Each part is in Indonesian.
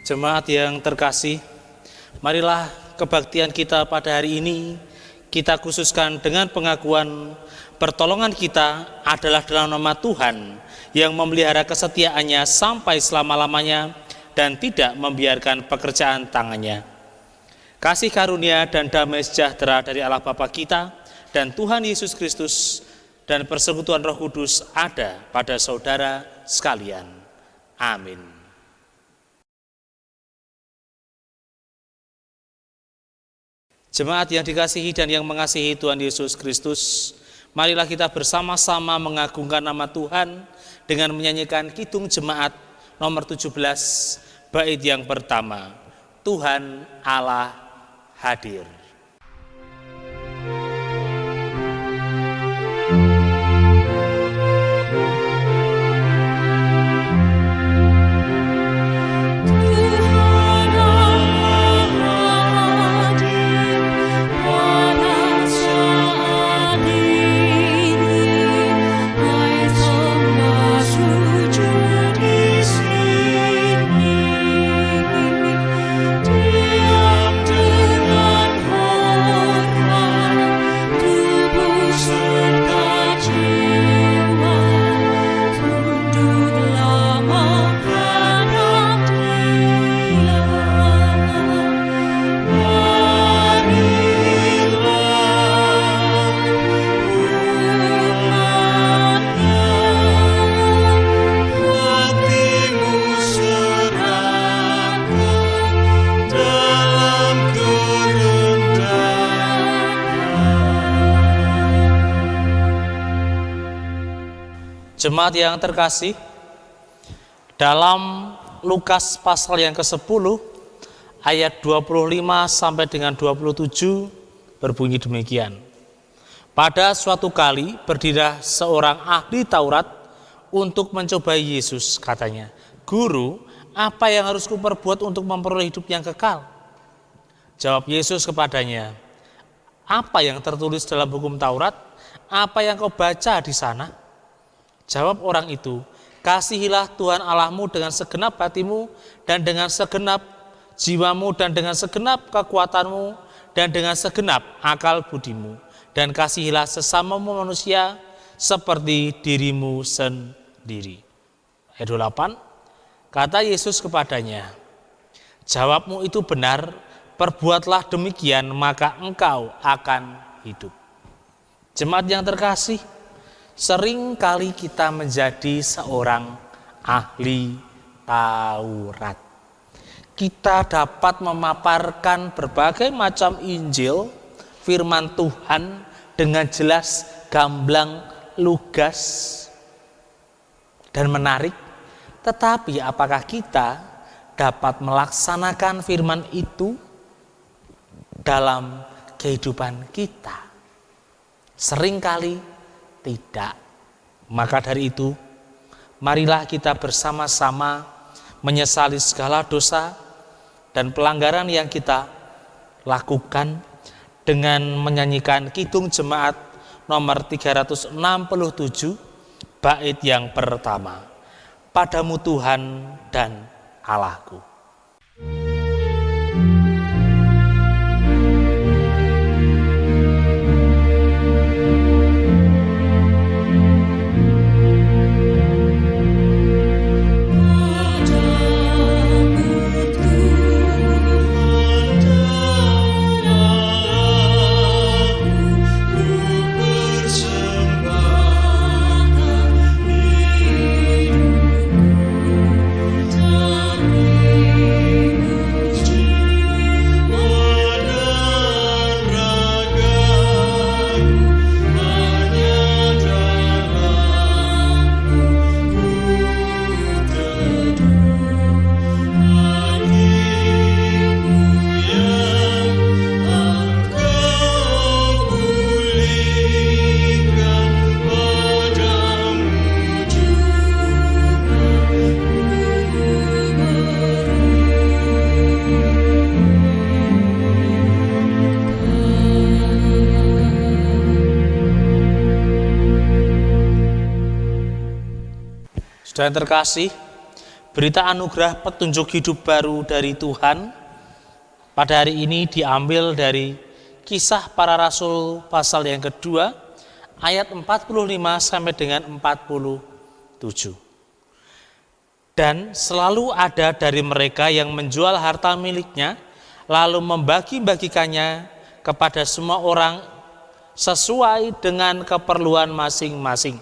Jemaat yang terkasih, marilah kebaktian kita pada hari ini kita khususkan dengan pengakuan pertolongan kita adalah dalam nama Tuhan yang memelihara kesetiaannya sampai selama-lamanya dan tidak membiarkan pekerjaan tangannya. Kasih karunia dan damai sejahtera dari Allah Bapa kita dan Tuhan Yesus Kristus dan persekutuan Roh Kudus ada pada saudara sekalian. Amin. Jemaat yang dikasihi dan yang mengasihi Tuhan Yesus Kristus, marilah kita bersama-sama mengagungkan nama Tuhan dengan menyanyikan Kidung Jemaat nomor 17, bait yang pertama, Tuhan Allah hadir. Jemaat yang terkasih, dalam Lukas pasal yang ke-10 ayat 25 sampai dengan 27 berbunyi demikian. Pada suatu kali berdirilah seorang ahli Taurat untuk mencobai Yesus, katanya, "Guru, apa yang harus kuperbuat untuk memperoleh hidup yang kekal?" Jawab Yesus kepadanya, "Apa yang tertulis dalam hukum Taurat? Apa yang kau baca di sana?" Jawab orang itu, "Kasihilah Tuhan Allahmu dengan segenap hatimu dan dengan segenap jiwamu dan dengan segenap kekuatanmu dan dengan segenap akal budimu. Dan kasihilah sesamamu manusia seperti dirimu sendiri." Ayat 28, kata Yesus kepadanya, "Jawabmu itu benar, perbuatlah demikian maka engkau akan hidup." Jemaat yang terkasih, sering kali kita menjadi seorang ahli Taurat. Kita dapat memaparkan berbagai macam Injil, firman Tuhan dengan jelas, gamblang, lugas, dan menarik. Tetapi apakah kita dapat melaksanakan firman itu dalam kehidupan kita? Seringkali tidak. Maka dari itu, marilah kita bersama-sama menyesali segala dosa dan pelanggaran yang kita lakukan dengan menyanyikan Kidung Jemaat nomor 367, bait yang pertama, Padamu Tuhan dan Allahku. Saudara yang terkasih, Berita anugerah petunjuk hidup baru dari Tuhan pada hari ini diambil dari Kisah Para Rasul pasal yang kedua ayat 45 sampai dengan 47. Dan selalu ada dari mereka yang menjual harta miliknya lalu membagi-bagikannya kepada semua orang sesuai dengan keperluan masing-masing.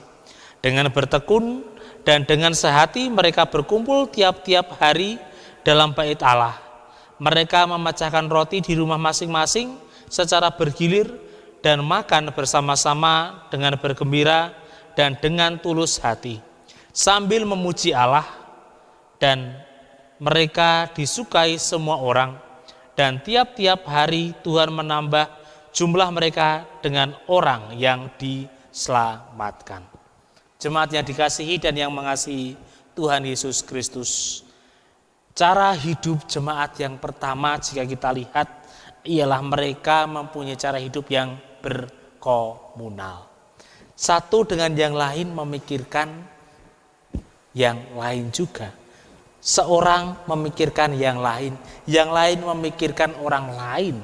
Dengan bertekun dan dengan sehati mereka berkumpul tiap-tiap hari dalam bait Allah. Mereka memecahkan roti di rumah masing-masing secara bergilir dan makan bersama-sama dengan bergembira dan dengan tulus hati, sambil memuji Allah, dan mereka disukai semua orang. Dan tiap-tiap hari Tuhan menambah jumlah mereka dengan orang yang diselamatkan. Jemaat yang dikasihi dan yang mengasihi Tuhan Yesus Kristus, cara hidup jemaat yang pertama jika kita lihat ialah mereka mempunyai cara hidup yang berkomunal. Satu dengan yang lain memikirkan yang lain juga. Seorang memikirkan yang lain memikirkan orang lain.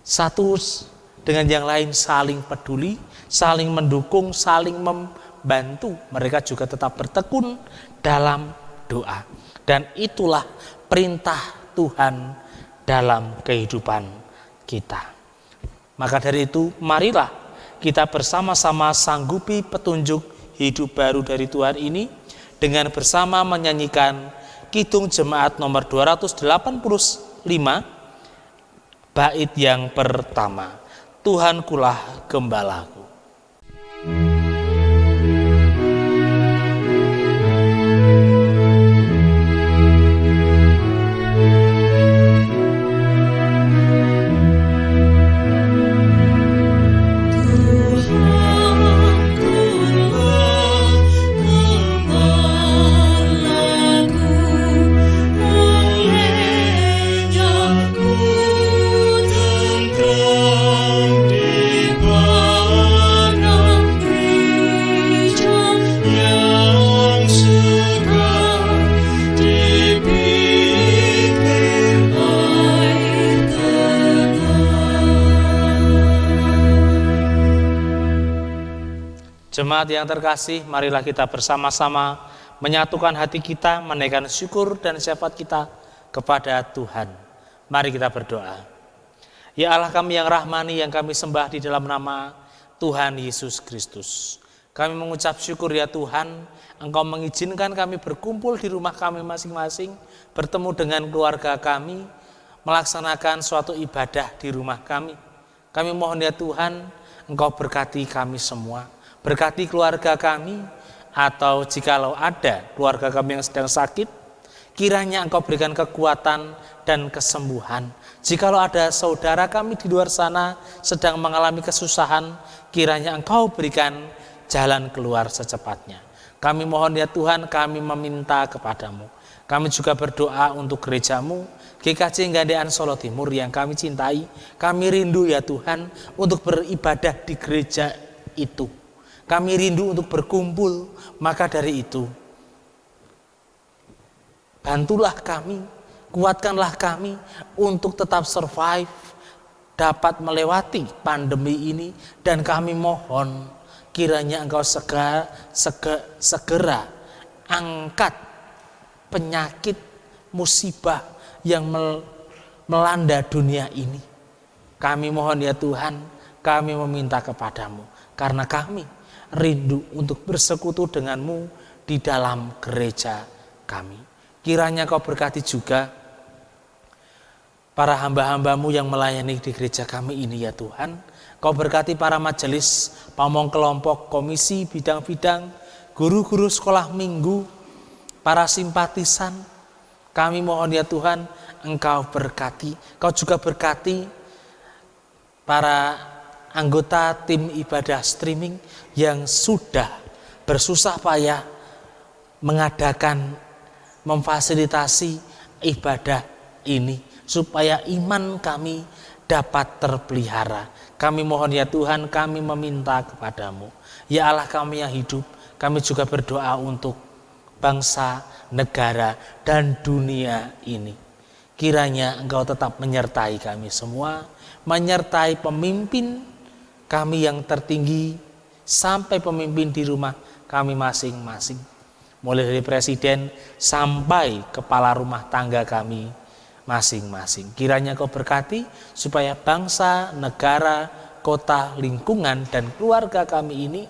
Satu dengan yang lain saling peduli, saling mendukung, saling membantu. Mereka juga tetap bertekun dalam doa. Dan itulah perintah Tuhan dalam kehidupan kita. Maka dari itu, marilah kita bersama-sama sanggupi petunjuk hidup baru dari Tuhan ini dengan bersama menyanyikan Kidung Jemaat nomor 285, bait yang pertama, Tuhankulah gembalaku. Jemaat yang terkasih, marilah kita bersama-sama menyatukan hati kita, menaikkan syukur dan syafaat kita kepada Tuhan. Mari kita berdoa. Ya Allah kami yang rahmani, yang kami sembah di dalam nama Tuhan Yesus Kristus. Kami mengucap syukur ya Tuhan, Engkau mengizinkan kami berkumpul di rumah kami masing-masing, bertemu dengan keluarga kami, melaksanakan suatu ibadah di rumah kami. Kami mohon ya Tuhan, Engkau berkati kami semua. Berkati keluarga kami, atau jikalau ada keluarga kami yang sedang sakit, kiranya Engkau berikan kekuatan dan kesembuhan. Jikalau ada saudara kami di luar sana sedang mengalami kesusahan, kiranya Engkau berikan jalan keluar secepatnya. Kami mohon ya Tuhan, kami meminta kepadamu. Kami juga berdoa untuk gerejamu, GKJ Gandean Solo Timur yang kami cintai. Kami rindu ya Tuhan untuk beribadah di gereja itu. Kami rindu untuk berkumpul, maka dari itu bantulah kami, kuatkanlah kami untuk tetap survive, dapat melewati pandemi ini. Dan kami mohon kiranya Engkau segera angkat penyakit musibah yang melanda dunia ini. Kami mohon ya Tuhan, kami meminta kepadamu, karena kami rindu untuk bersekutu denganmu di dalam gereja kami. Kiranya Kau berkati juga para hamba-hambamu yang melayani di gereja kami ini ya Tuhan. Kau berkati para majelis, pamong kelompok, komisi, bidang-bidang, guru-guru sekolah minggu, para simpatisan. Kami mohon ya Tuhan, Engkau berkati. Kau juga berkati para anggota tim ibadah streaming yang sudah bersusah payah mengadakan, memfasilitasi ibadah ini supaya iman kami dapat terpelihara. Kami mohon ya Tuhan, kami meminta kepadamu. Ya Allah kami yang hidup, kami juga berdoa untuk bangsa, negara, dan dunia ini. Kiranya Engkau tetap menyertai kami semua, menyertai pemimpin kami yang tertinggi, sampai pemimpin di rumah kami masing-masing. Mulai dari presiden sampai kepala rumah tangga kami masing-masing. Kiranya Kau berkati supaya bangsa, negara, kota, lingkungan, dan keluarga kami ini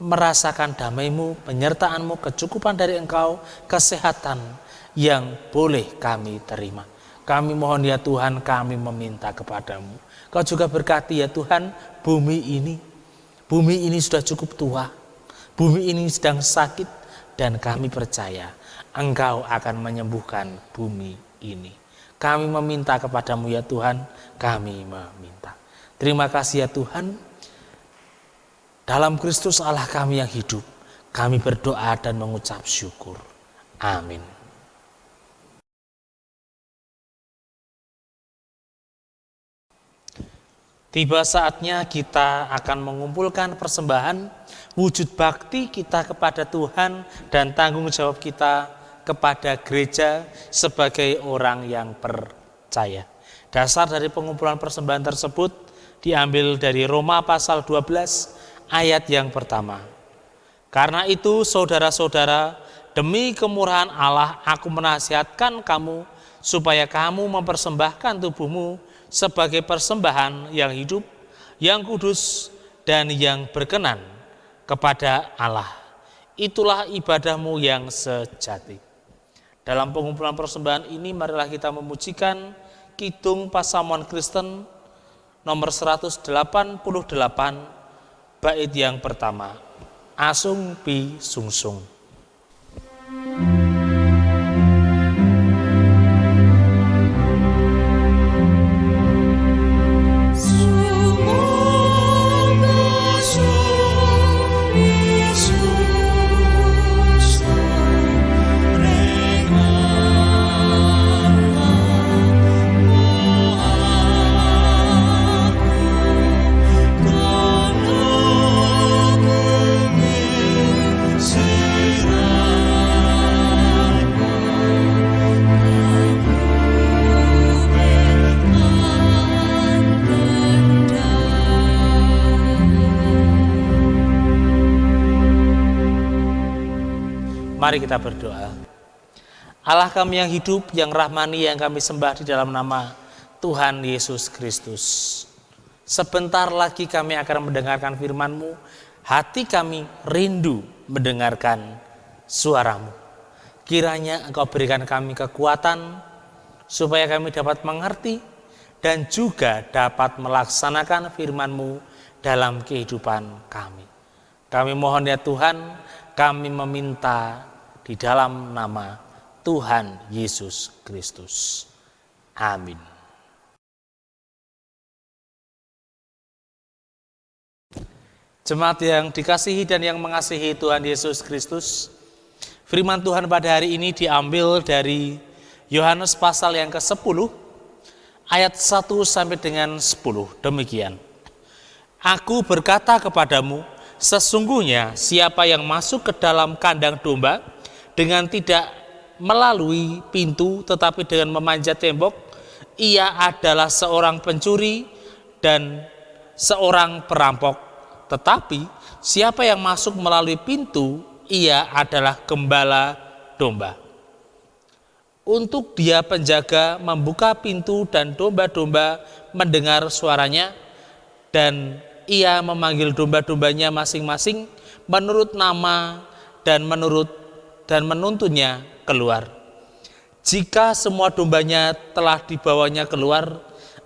merasakan damai-Mu, penyertaan-Mu, kecukupan dari Engkau, kesehatan yang boleh kami terima. Kami mohon ya Tuhan, kami meminta kepadamu. Kau juga berkati ya Tuhan bumi ini. Bumi ini sudah cukup tua. Bumi ini sedang sakit dan kami percaya Engkau akan menyembuhkan bumi ini. Kami meminta kepadamu ya Tuhan, kami meminta. Terima kasih ya Tuhan. Dalam Kristus Allah kami yang hidup, kami berdoa dan mengucap syukur. Amin. Tiba saatnya kita akan mengumpulkan persembahan wujud bakti kita kepada Tuhan dan tanggung jawab kita kepada gereja sebagai orang yang percaya. Dasar dari pengumpulan persembahan tersebut diambil dari Roma pasal 12 ayat yang pertama. Karena itu saudara-saudara, demi kemurahan Allah aku menasihatkan kamu supaya kamu mempersembahkan tubuhmu sebagai persembahan yang hidup, yang kudus, dan yang berkenan kepada Allah. Itulah ibadahmu yang sejati. Dalam pengumpulan persembahan ini marilah kita memujikan Kidung Pasamuan Kristen nomor 188 bait yang pertama. Asung pi sungsung. Mari kita berdoa. Allah kami yang hidup, yang rahmani, yang kami sembah di dalam nama Tuhan Yesus Kristus. Sebentar lagi kami akan mendengarkan firman-Mu. Hati kami rindu mendengarkan suara-Mu. Kiranya Engkau berikan kami kekuatan supaya kami dapat mengerti dan juga dapat melaksanakan firman-Mu dalam kehidupan kami. Kami mohon ya Tuhan, kami meminta di dalam nama Tuhan Yesus Kristus. Amin. Jemaat yang dikasihi dan yang mengasihi Tuhan Yesus Kristus, firman Tuhan pada hari ini diambil dari Yohanes pasal yang ke-10 ayat 1 sampai dengan 10. Demikian. Aku berkata kepadamu, sesungguhnya siapa yang masuk ke dalam kandang domba dengan tidak melalui pintu tetapi dengan memanjat tembok, ia adalah seorang pencuri dan seorang perampok. Tetapi siapa yang masuk melalui pintu, ia adalah gembala domba. Untuk dia penjaga membuka pintu dan domba-domba mendengar suaranya, dan ia memanggil domba-dombanya masing-masing menurut nama dan menuntunnya keluar. Jika semua dombanya telah dibawanya keluar,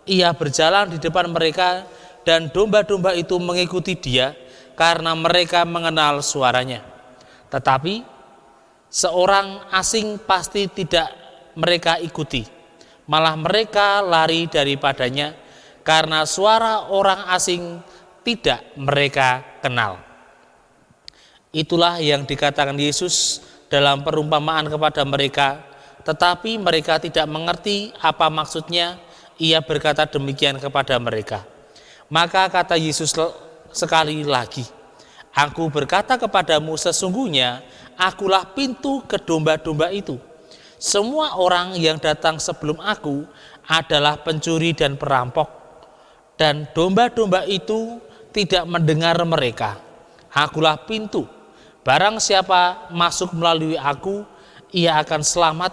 ia berjalan di depan mereka dan domba-domba itu mengikuti dia karena mereka mengenal suaranya. Tetapi seorang asing pasti tidak mereka ikuti, malah mereka lari daripadanya karena suara orang asing tidak mereka kenal. Itulah yang dikatakan Yesus dalam perumpamaan kepada mereka, tetapi mereka tidak mengerti apa maksudnya. Ia berkata demikian kepada mereka. Maka kata Yesus sekali lagi, Aku berkata kepadamu, sesungguhnya akulah pintu ke domba-domba itu. Semua orang yang datang sebelum aku adalah pencuri dan perampok, dan domba-domba itu tidak mendengar mereka. Akulah pintu. Barang siapa masuk melalui aku, ia akan selamat,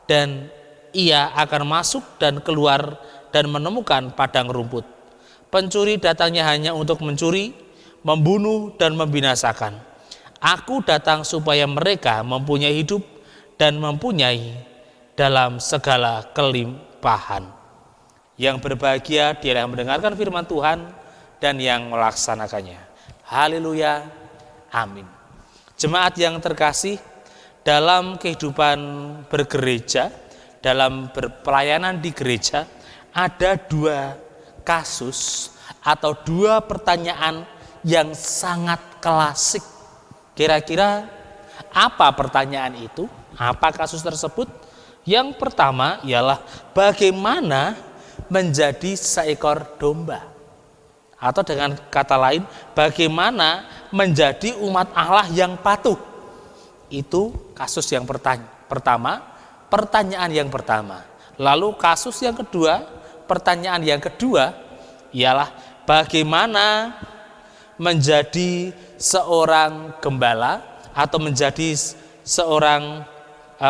dan ia akan masuk dan keluar dan menemukan padang rumput. Pencuri datangnya hanya untuk mencuri, membunuh, dan membinasakan. Aku datang supaya mereka mempunyai hidup dan mempunyai dalam segala kelimpahan. Yang berbahagia dia yang mendengarkan firman Tuhan dan yang melaksanakannya. Haleluya, amin. Jemaat yang terkasih, dalam kehidupan bergereja, dalam berpelayanan di gereja, ada dua kasus atau dua pertanyaan yang sangat klasik. Kira-kira apa pertanyaan itu? Apa kasus tersebut? Yang pertama ialah bagaimana menjadi seekor domba, atau dengan kata lain, bagaimana menjadi umat Allah yang patuh. Itu kasus yang pertama, pertanyaan yang pertama. Lalu kasus yang kedua, pertanyaan yang kedua ialah bagaimana menjadi seorang gembala atau menjadi seorang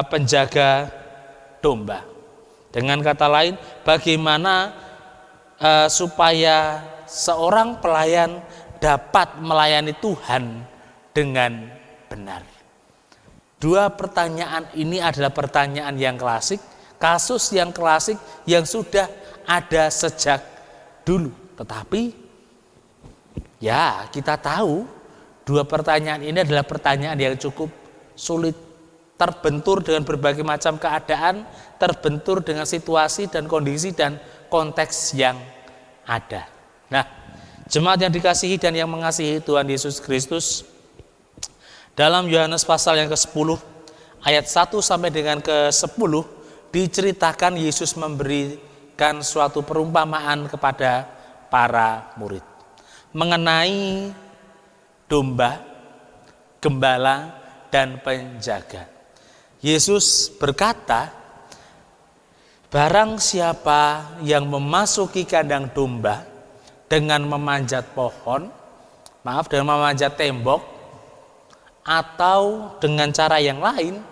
penjaga domba. Dengan kata lain, bagaimana supaya seorang pelayan dapat melayani Tuhan dengan benar. Dua pertanyaan ini adalah pertanyaan yang klasik, kasus yang klasik yang sudah ada sejak dulu. Tetapi ya, kita tahu dua pertanyaan ini adalah pertanyaan yang cukup sulit, terbentur dengan berbagai macam keadaan, terbentur dengan situasi dan kondisi dan konteks yang ada. Nah, jemaat yang dikasihi dan yang mengasihi Tuhan Yesus Kristus, dalam Yohanes pasal yang ke-10 ayat 1 sampai dengan ke-10 diceritakan Yesus memberikan suatu perumpamaan kepada para murid mengenai domba, gembala, dan penjaga. Yesus berkata, barang siapa yang memasuki kandang domba dengan memanjat dengan memanjat tembok, atau dengan cara yang lain,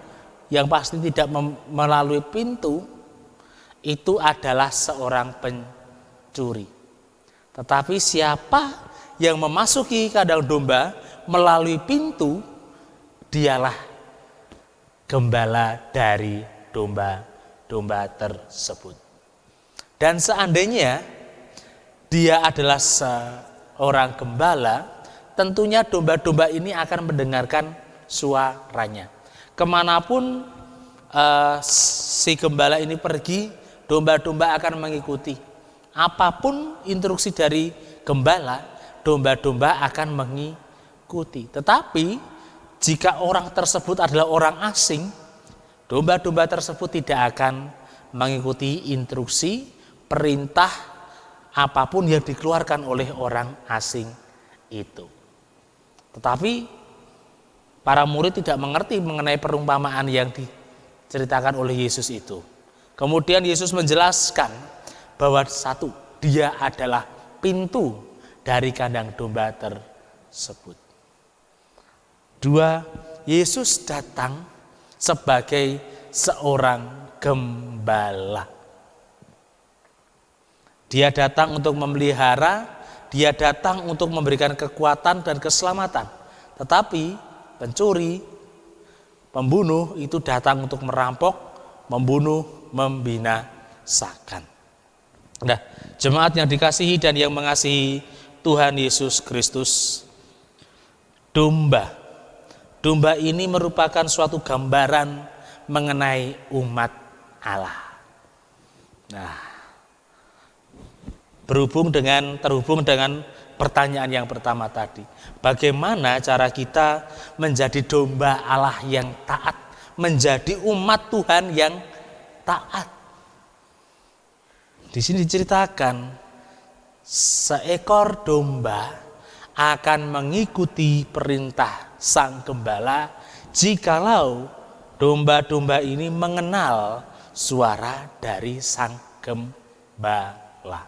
yang pasti tidak melalui pintu, itu adalah seorang pencuri. Tetapi siapa yang memasuki kandang domba melalui pintu, dialah gembala dari domba-domba tersebut. Dan seandainya dia adalah seorang gembala, tentunya domba-domba ini akan mendengarkan suaranya. Kemanapun si gembala ini pergi, domba-domba akan mengikuti. Apapun instruksi dari gembala, domba-domba akan mengikuti. Tetapi jika orang tersebut adalah orang asing, domba-domba tersebut tidak akan mengikuti instruksi, perintah apapun yang dikeluarkan oleh orang asing itu. Tetapi para murid tidak mengerti mengenai perumpamaan yang diceritakan oleh Yesus itu. Kemudian Yesus menjelaskan bahwa satu, dia adalah pintu dari kandang domba tersebut. Dua, Yesus datang sebagai seorang gembala. Dia datang untuk memelihara, dia datang untuk memberikan kekuatan dan keselamatan. Tetapi pencuri, pembunuh itu datang untuk merampok, membunuh, membinasakan. Nah, jemaat yang dikasihi dan yang mengasihi Tuhan Yesus Kristus, domba ini merupakan suatu gambaran mengenai umat Allah. Nah, terhubung dengan pertanyaan yang pertama tadi, bagaimana cara kita menjadi domba Allah yang taat, menjadi umat Tuhan yang taat? Di sini diceritakan seekor domba akan mengikuti perintah Sang Gembala jikalau domba-domba ini mengenal suara dari Sang Gembala.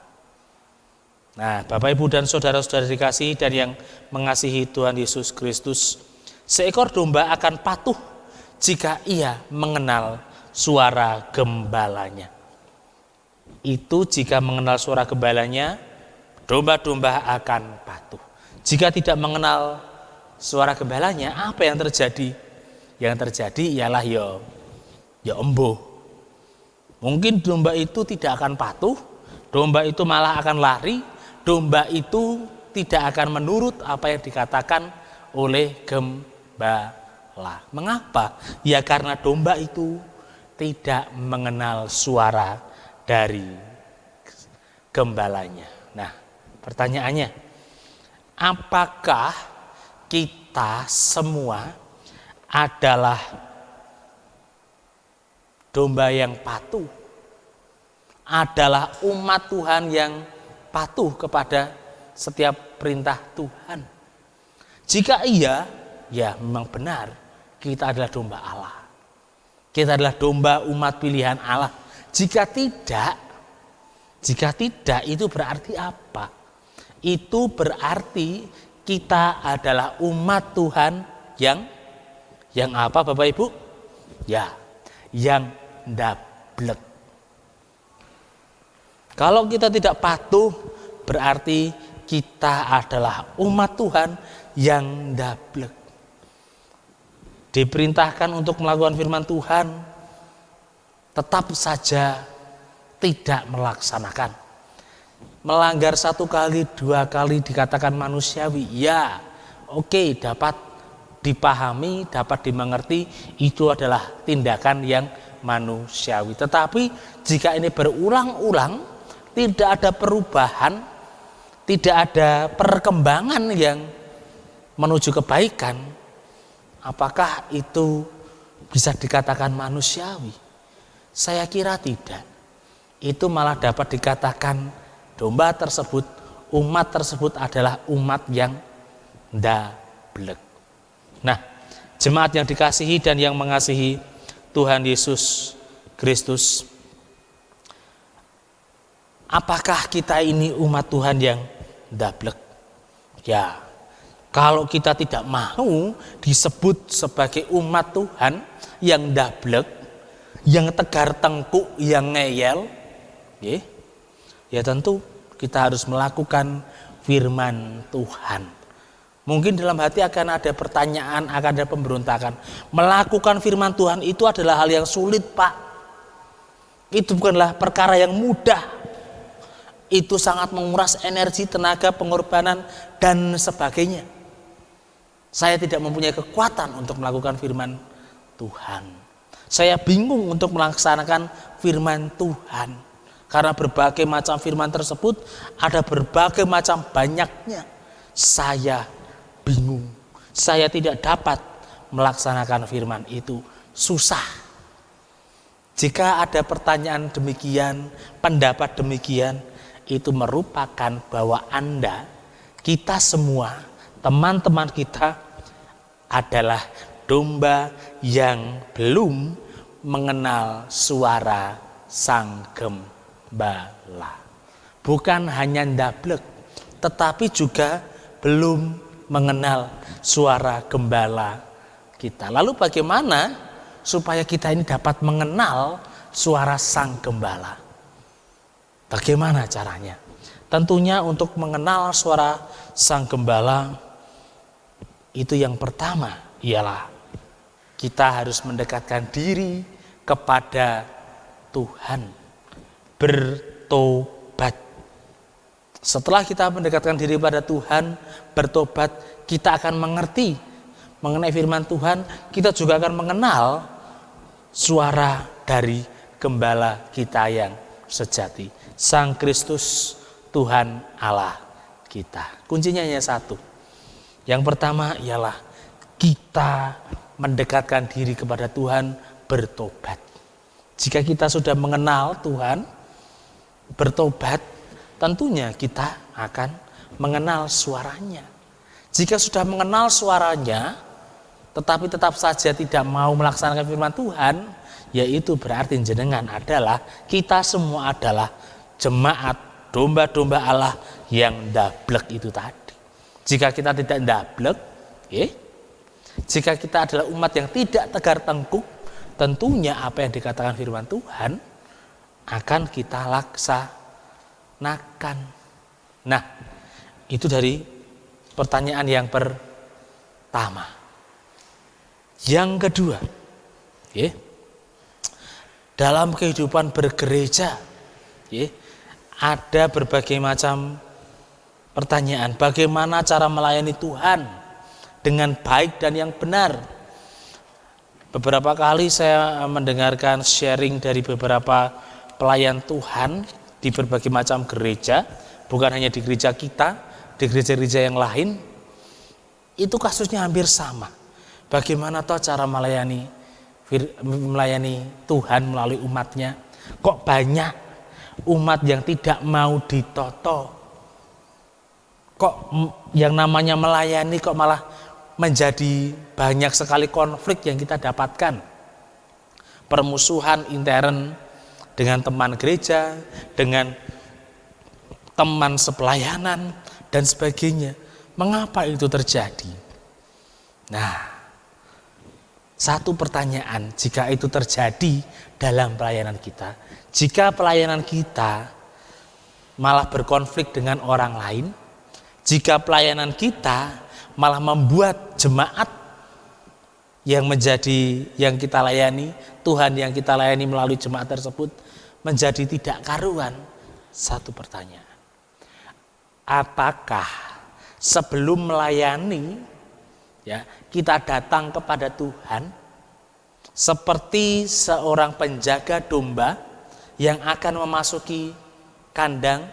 Nah, Bapak, Ibu, dan saudara-saudara dikasihi dan yang mengasihi Tuhan Yesus Kristus, seekor domba akan patuh jika ia mengenal suara gembalanya. Itu jika mengenal suara gembalanya, domba-domba akan patuh. Jika tidak mengenal suara gembalanya, apa yang terjadi? Yang terjadi ialah ya embuh. Mungkin domba itu tidak akan patuh, domba itu malah akan lari, domba itu tidak akan menurut apa yang dikatakan oleh gembala. Mengapa? Ya karena domba itu tidak mengenal suara dari gembalanya. Nah, pertanyaannya, apakah kita semua adalah domba yang patuh? Adalah umat Tuhan yang patuh kepada setiap perintah Tuhan? Jika iya, ya memang benar, kita adalah domba Allah. Kita adalah domba umat pilihan Allah. Jika tidak itu berarti apa? Itu berarti kita adalah umat Tuhan yang apa, Bapak Ibu? Ya, yang ndablek. Kalau kita tidak patuh, berarti kita adalah umat Tuhan yang ndablek. Diperintahkan untuk melakukan firman Tuhan, tetap saja tidak melaksanakan. Melanggar 1 kali, 2 kali dikatakan manusiawi, ya oke, dapat dipahami, dapat dimengerti, itu adalah tindakan yang manusiawi. Tetapi jika ini berulang-ulang, tidak ada perubahan, tidak ada perkembangan yang menuju kebaikan, apakah itu bisa dikatakan manusiawi? Saya kira tidak. Itu malah dapat dikatakan domba tersebut, umat tersebut adalah umat yang ndablek. Nah, jemaat yang dikasihi dan yang mengasihi Tuhan Yesus Kristus, apakah kita ini umat Tuhan yang ndablek? Ya, kalau kita tidak mau disebut sebagai umat Tuhan yang ndablek, yang tegar tengkuk, yang ngeyel, ya tentu kita harus melakukan firman Tuhan. Mungkin dalam hati akan ada pertanyaan, akan ada pemberontakan. Melakukan firman Tuhan itu adalah hal yang sulit, Pak. Itu bukanlah perkara yang mudah. Itu sangat menguras energi, tenaga, pengorbanan, dan sebagainya. Saya tidak mempunyai kekuatan untuk melakukan firman Tuhan. Saya bingung untuk melaksanakan firman Tuhan. Karena berbagai macam firman tersebut ada berbagai macam banyaknya. Saya bingung. Saya tidak dapat melaksanakan firman itu. Susah. Jika ada pertanyaan demikian, pendapat demikian, itu merupakan bahwa Anda, kita semua, teman-teman kita adalah domba yang belum mengenal suara Sang Gembala. Bukan hanya ndablek, tetapi juga belum mengenal suara gembala kita. Lalu bagaimana supaya kita ini dapat mengenal suara Sang Gembala? Bagaimana caranya? Tentunya untuk mengenal suara Sang Gembala, itu yang pertama ialah kita harus mendekatkan diri kepada Tuhan, bertobat. Setelah kita mendekatkan diri pada Tuhan, bertobat, kita akan mengerti mengenai firman Tuhan, kita juga akan mengenal suara dari Gembala kita yang sejati, Sang Kristus, Tuhan Allah kita. Kuncinya hanya satu. Yang pertama ialah kita mendekatkan diri kepada Tuhan, bertobat. Jika kita sudah mengenal Tuhan, bertobat, tentunya kita akan mengenal suaranya. Jika sudah mengenal suaranya, tetapi tetap saja tidak mau melaksanakan firman Tuhan, yaitu berarti jenengan adalah, kita semua adalah jemaat domba-domba Allah yang ndablek itu tadi. Jika kita tidak ndablek, jika kita adalah umat yang tidak tegar tengkuk, tentunya apa yang dikatakan firman Tuhan akan kita laksanakan. Nah, itu dari pertanyaan yang pertama. Yang kedua, dalam kehidupan bergereja, ada berbagai macam pertanyaan. Bagaimana cara melayani Tuhan dengan baik dan yang benar? Beberapa kali saya mendengarkan sharing dari beberapa pelayan Tuhan di berbagai macam gereja, bukan hanya di gereja kita, di gereja-gereja yang lain, itu kasusnya hampir sama. Bagaimana toh cara melayani Tuhan melalui umatnya? Kok banyak umat yang tidak mau ditoto? Kok yang namanya melayani kok malah menjadi banyak sekali konflik yang kita dapatkan? Permusuhan intern dengan teman gereja, dengan teman sepelayanan dan sebagainya. Mengapa itu terjadi? Nah, satu pertanyaan, jika itu terjadi dalam pelayanan kita, jika pelayanan kita malah berkonflik dengan orang lain, jika pelayanan kita malah membuat jemaat yang kita layani, Tuhan yang kita layani melalui jemaat tersebut menjadi tidak karuan, satu pertanyaan. Apakah sebelum melayani kita datang kepada Tuhan seperti seorang penjaga domba yang akan memasuki kandang,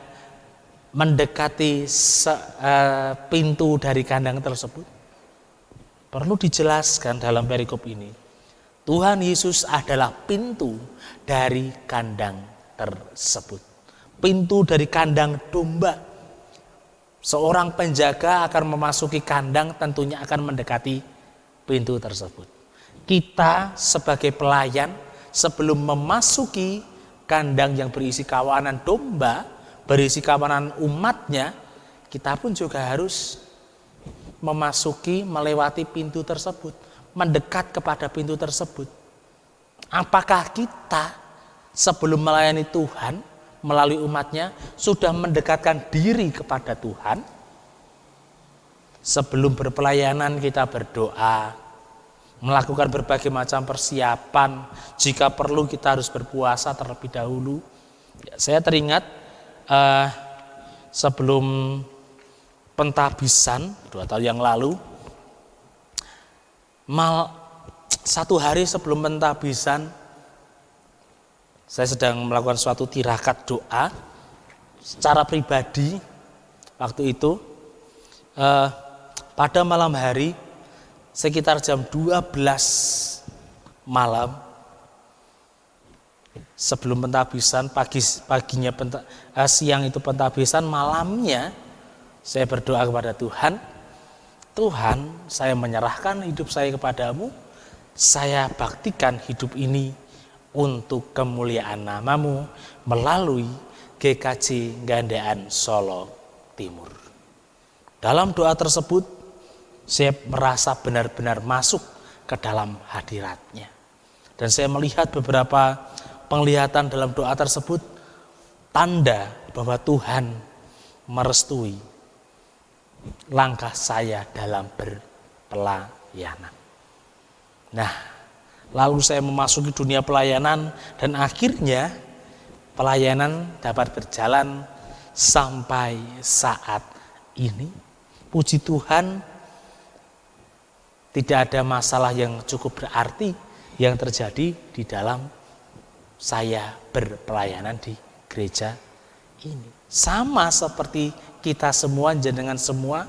mendekati pintu dari kandang tersebut? Perlu dijelaskan dalam perikop ini, Tuhan Yesus adalah pintu dari kandang tersebut, pintu dari kandang domba. Seorang penjaga akan memasuki kandang, tentunya akan mendekati pintu tersebut. Kita sebagai pelayan sebelum memasuki kandang yang berisi kawanan domba, berisi kawanan umatnya, kita pun juga harus melewati pintu tersebut, mendekat kepada pintu tersebut. Apakah kita sebelum melayani Tuhan melalui umatnya sudah mendekatkan diri kepada Tuhan? Sebelum berpelayanan kita berdoa, melakukan berbagai macam persiapan. Jika perlu kita harus berpuasa terlebih dahulu. Saya teringat sebelum pentabisan 2 tahun yang lalu, satu hari sebelum pentabisan, saya sedang melakukan suatu tirakat doa secara pribadi waktu itu. Pada malam hari sekitar jam 12 malam sebelum pentabisan, siang itu pentabisan, malamnya saya berdoa kepada Tuhan. Tuhan, saya menyerahkan hidup saya kepadamu, saya baktikan hidup ini untuk kemuliaan namamu melalui GKJ Gandean Solo Timur. Dalam doa tersebut, saya merasa benar-benar masuk ke dalam hadiratnya. Dan saya melihat beberapa penglihatan dalam doa tersebut, tanda bahwa Tuhan merestui langkah saya dalam berpelayanan. Nah, lalu saya memasuki dunia pelayanan dan akhirnya pelayanan dapat berjalan sampai saat ini. Puji Tuhan, tidak ada masalah yang cukup berarti yang terjadi di dalam saya berpelayanan di gereja ini. Sama seperti kita semua, jenengan semua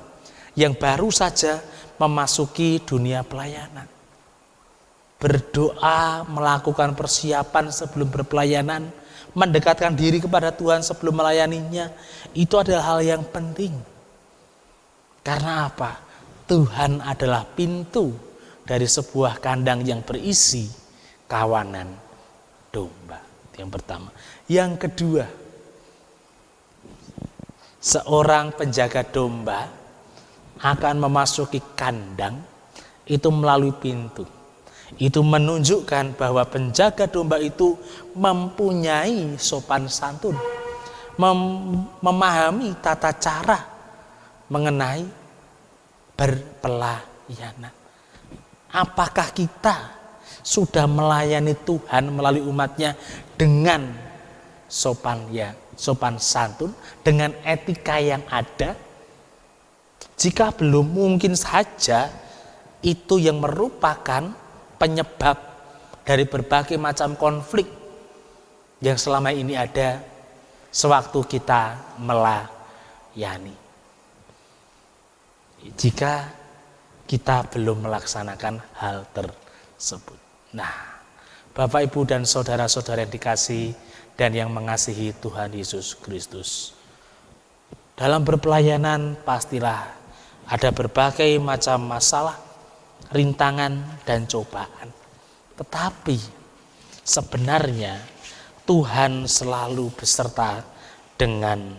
yang baru saja memasuki dunia pelayanan. Berdoa, melakukan persiapan sebelum berpelayanan, mendekatkan diri kepada Tuhan sebelum melayaninya, itu adalah hal yang penting. Karena apa? Tuhan adalah pintu dari sebuah kandang yang berisi kawanan domba. Yang pertama. Yang kedua, seorang penjaga domba akan memasuki kandang itu melalui pintu. Itu menunjukkan bahwa penjaga domba itu mempunyai sopan santun, memahami tata cara mengenai berpelayanan. Apakah kita sudah melayani Tuhan melalui umatnya dengan sopan santun, dengan etika yang ada? Jika belum, mungkin saja itu yang merupakan penyebab dari berbagai macam konflik yang selama ini ada sewaktu kita melayani. Jika kita belum melaksanakan hal tersebut. Nah, Bapak, Ibu, dan saudara-saudara yang dikasihi dan yang mengasihi Tuhan Yesus Kristus, dalam berpelayanan pastilah ada berbagai macam masalah, rintangan, dan cobaan. Tetapi sebenarnya Tuhan selalu beserta dengan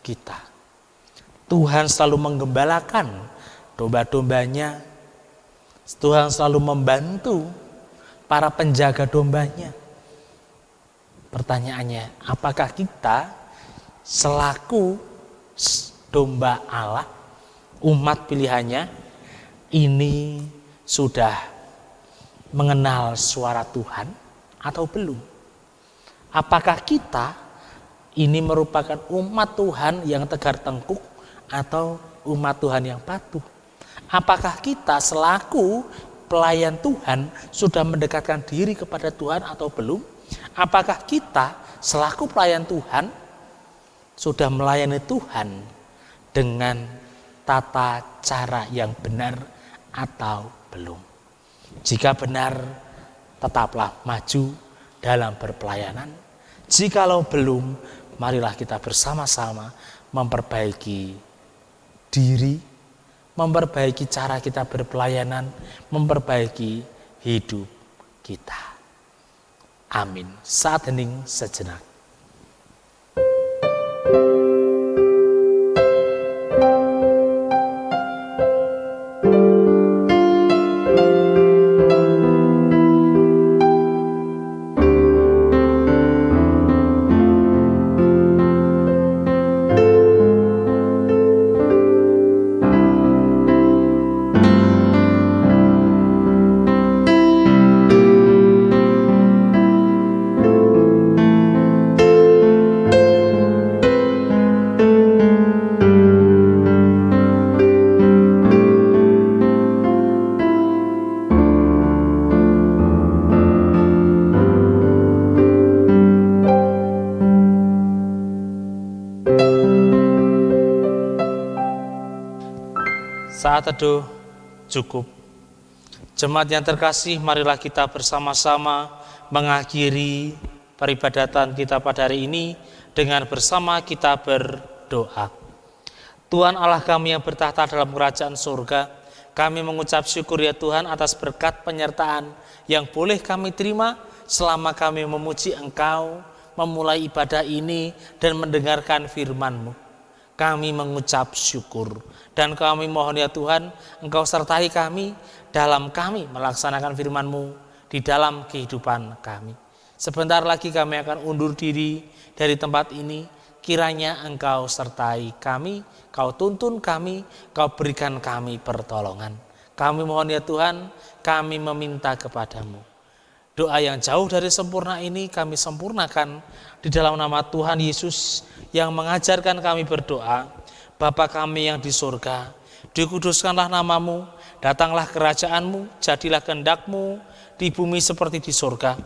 kita. Tuhan selalu menggembalakan domba-dombanya. Tuhan selalu membantu para penjaga dombanya. Pertanyaannya, apakah kita selaku domba Allah, umat pilihannya, ini sudah mengenal suara Tuhan atau belum? Apakah kita ini merupakan umat Tuhan yang tegar tengkuk atau umat Tuhan yang patuh? Apakah kita selaku pelayan Tuhan sudah mendekatkan diri kepada Tuhan atau belum? Apakah kita selaku pelayan Tuhan sudah melayani Tuhan dengan tata cara yang benar atau belum? Jika benar, tetaplah maju dalam berpelayanan. Jikalau belum, marilah kita bersama-sama memperbaiki diri, memperbaiki cara kita berpelayanan, memperbaiki hidup kita. Amin. Saat hening sejenak. Saat teduh cukup. Jemaat yang terkasih, marilah kita bersama-sama mengakhiri peribadatan kita pada hari ini dengan bersama kita berdoa. Tuhan Allah kami yang bertahta dalam kerajaan surga, kami mengucap syukur ya Tuhan atas berkat penyertaan yang boleh kami terima selama kami memuji Engkau, memulai ibadah ini dan mendengarkan firman-Mu. Kami mengucap syukur dan kami mohon ya Tuhan, Engkau sertai kami dalam kami melaksanakan firman-Mu di dalam kehidupan kami. Sebentar lagi kami akan undur diri dari tempat ini. Kiranya Engkau sertai kami, Kau tuntun kami, Kau berikan kami pertolongan. Kami mohon ya Tuhan, kami meminta kepadamu. Doa yang jauh dari sempurna ini kami sempurnakan di dalam nama Tuhan Yesus yang mengajarkan kami berdoa. Bapa kami yang di surga, dikuduskanlah namamu, datanglah kerajaan-Mu, jadilah kehendak-Mu di bumi seperti di surga.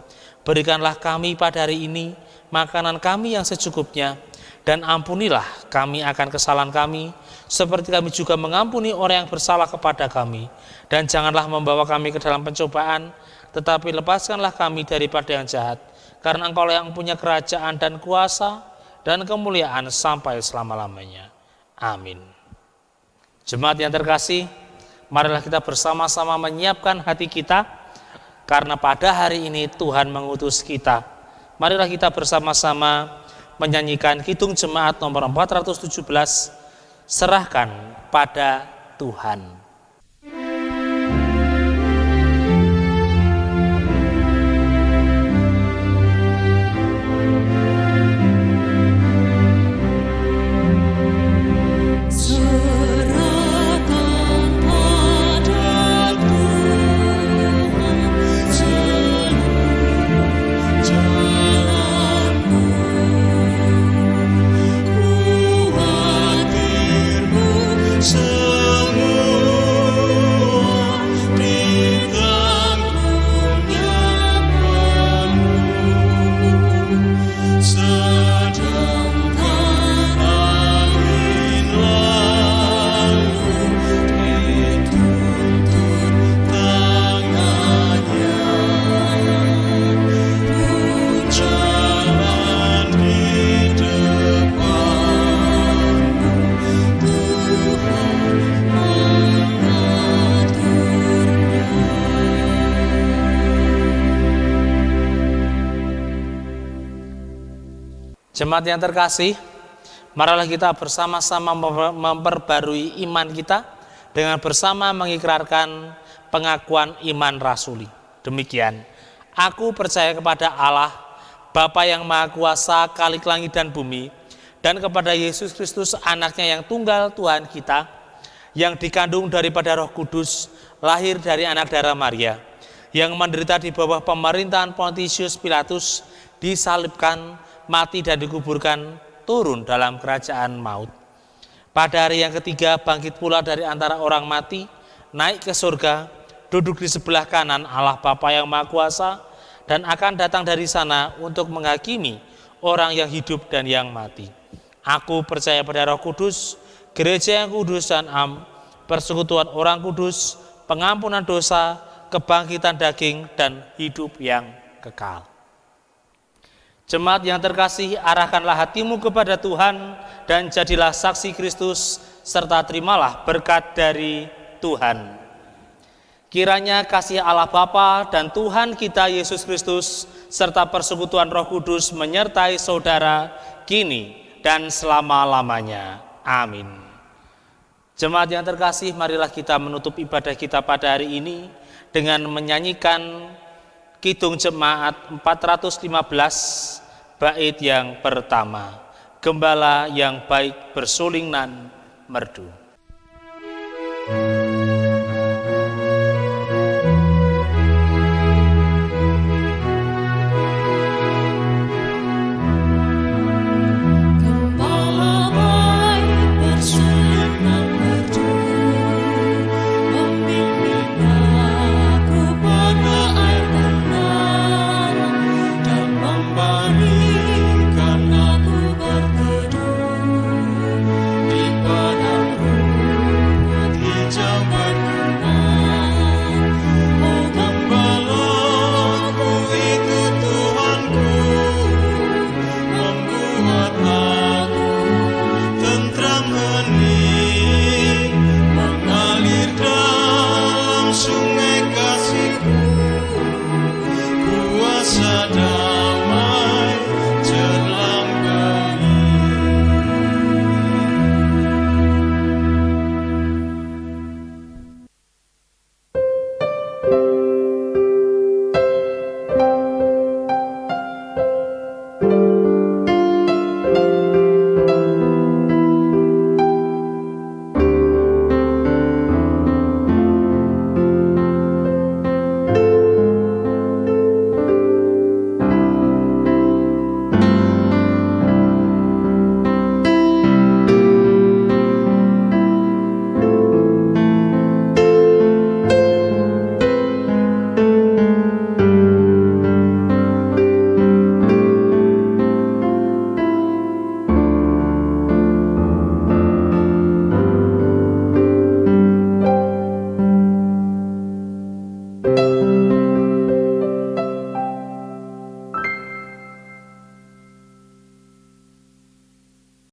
Berikanlah kami pada hari ini makanan kami yang secukupnya, dan ampunilah kami akan kesalahan kami, seperti kami juga mengampuni orang yang bersalah kepada kami. Dan janganlah membawa kami ke dalam pencobaan, tetapi lepaskanlah kami daripada yang jahat, karena Engkau yang punya kerajaan dan kuasa dan kemuliaan sampai selama-lamanya. Amin. Jemaat yang terkasih, Marilah kita bersama-sama menyiapkan hati kita, karena pada hari ini Tuhan mengutus kita. Marilah kita bersama-sama menyanyikan Kidung Jemaat nomor 417, Serahkan pada Tuhan. Jemaat yang terkasih, marilah kita bersama-sama memperbarui iman kita dengan bersama mengikrarkan pengakuan iman rasuli. Demikian, aku percaya kepada Allah, Bapa yang Maha Kuasa, Khalik langit dan bumi, dan kepada Yesus Kristus, anaknya yang tunggal Tuhan kita, yang dikandung daripada Roh Kudus, lahir dari anak darah Maria, yang menderita di bawah pemerintahan Pontius Pilatus, disalibkan, mati dan dikuburkan, turun dalam kerajaan maut. Pada hari yang ketiga bangkit pula dari antara orang mati, naik ke surga, duduk di sebelah kanan Allah Bapa yang Maha Kuasa, dan akan datang dari sana untuk menghakimi orang yang hidup dan yang mati. Aku percaya pada Roh Kudus, gereja yang kudus dan am, persekutuan orang kudus, pengampunan dosa, kebangkitan daging, dan hidup yang kekal. Jemaat yang terkasih, arahkanlah hatimu kepada Tuhan dan jadilah saksi Kristus, serta terimalah berkat dari Tuhan. Kiranya kasih Allah Bapa dan Tuhan kita Yesus Kristus serta persekutuan Roh Kudus menyertai saudara kini dan selama-lamanya. Amin. Jemaat yang terkasih, marilah kita menutup ibadah kita pada hari ini dengan menyanyikan Kidung Jemaat 415, bait yang pertama, Gembala yang baik bersuling nan merdu.